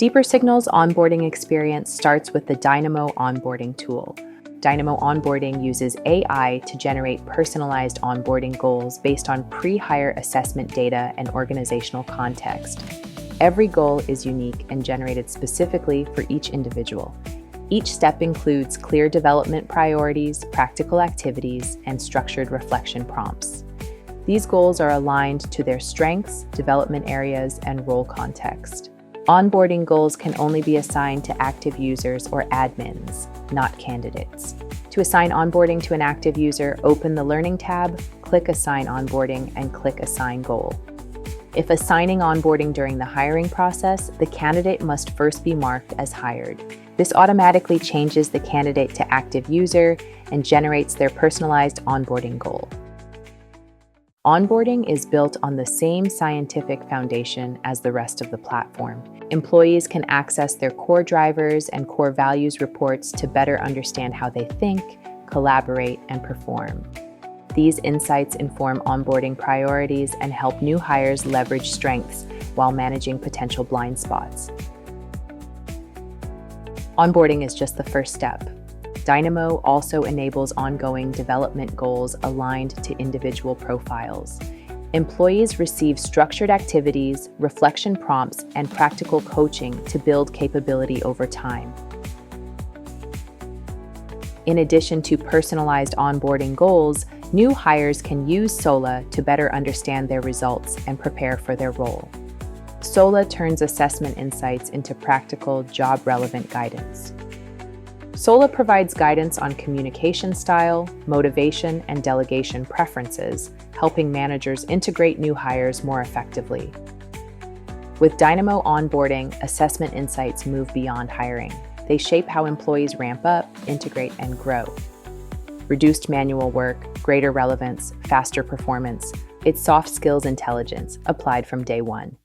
Deeper Signal's onboarding experience starts with the Dynamo Onboarding tool. Dynamo Onboarding uses AI to generate personalized onboarding goals based on pre-hire assessment data and organizational context. Every goal is unique and generated specifically for each individual. Each step includes clear development priorities, practical activities, and structured reflection prompts. These goals are aligned to their strengths, development areas, and role context. Onboarding goals can only be assigned to active users or admins, not candidates. To assign onboarding to an active user, open the Learning tab, click Assign Onboarding, and click Assign Goal. If assigning onboarding during the hiring process, the candidate must first be marked as hired. This automatically changes the candidate to active user and generates their personalized onboarding goal. Onboarding is built on the same scientific foundation as the rest of the platform. Employees can access their core drivers and core values reports to better understand how they think, collaborate, and perform. These insights inform onboarding priorities and help new hires leverage strengths while managing potential blind spots. Onboarding is just the first step. Dynamo also enables ongoing development goals aligned to individual profiles. Employees receive structured activities, reflection prompts, and practical coaching to build capability over time. In addition to personalized onboarding goals, new hires can use Sola to better understand their results and prepare for their role. Sola turns assessment insights into practical, job-relevant guidance. Sola provides guidance on communication style, motivation, and delegation preferences, helping managers integrate new hires more effectively. With Dynamo Onboarding, assessment insights move beyond hiring. They shape how employees ramp up, integrate, and grow. Reduced manual work, greater relevance, faster performance. It's soft skills intelligence applied from day one.